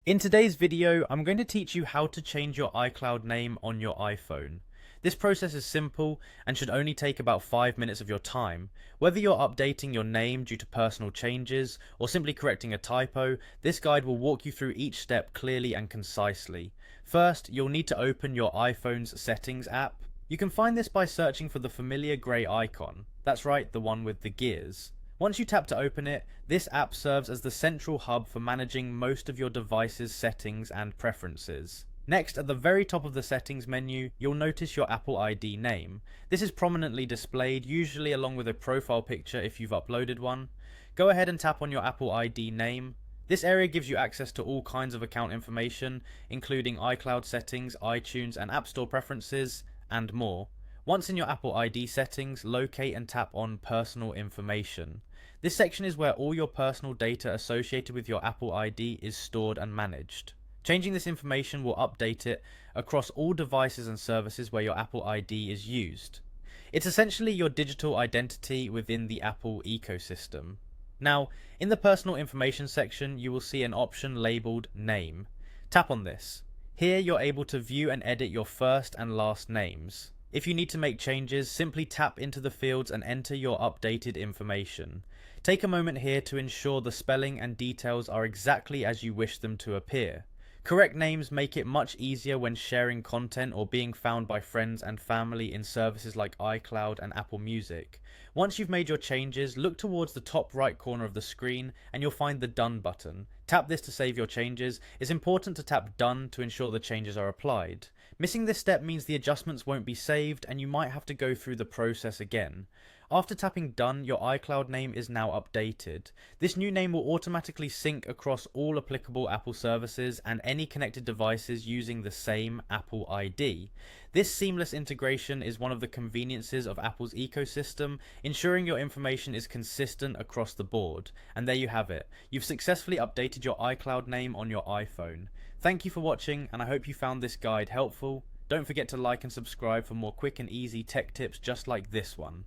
In today's video, I'm going to teach you how to change your iCloud name on your iPhone. This process is simple and should only take about 5 minutes of your time. Whether you're updating your name due to personal changes or simply correcting a typo, this guide will walk you through each step clearly and concisely. First, you'll need to open your iPhone's Settings app. You can find this by searching for the familiar grey icon. That's right, the one with the gears. Once you tap to open it, this app serves as the central hub for managing most of your device's settings and preferences. Next, at the very top of the settings menu, you'll notice your Apple ID name. This is prominently displayed, usually along with a profile picture if you've uploaded one. Go ahead and tap on your Apple ID name. This area gives you access to all kinds of account information, including iCloud settings, iTunes and App Store preferences, and more. Once in your Apple ID settings, locate and tap on Personal Information. This section is where all your personal data associated with your Apple ID is stored and managed. Changing this information will update it across all devices and services where your Apple ID is used. It's essentially your digital identity within the Apple ecosystem. Now, in the Personal Information section, you will see an option labeled Name. Tap on this. Here you're able to view and edit your first and last names. If you need to make changes, simply tap into the fields and enter your updated information. Take a moment here to ensure the spelling and details are exactly as you wish them to appear. Correct names make it much easier when sharing content or being found by friends and family in services like iCloud and Apple Music. Once you've made your changes, look towards the top right corner of the screen and you'll find the Done button. Tap this to save your changes. It's important to tap Done to ensure the changes are applied. Missing this step means the adjustments won't be saved and you might have to go through the process again. After tapping Done, your iCloud name is now updated. This new name will automatically sync across all applicable Apple services and any connected devices using the same Apple ID. This seamless integration is one of the conveniences of Apple's ecosystem, ensuring your information is consistent across the board. And there you have it. You've successfully updated your iCloud name on your iPhone. Thank you for watching, and I hope you found this guide helpful. Don't forget to like and subscribe for more quick and easy tech tips just like this one.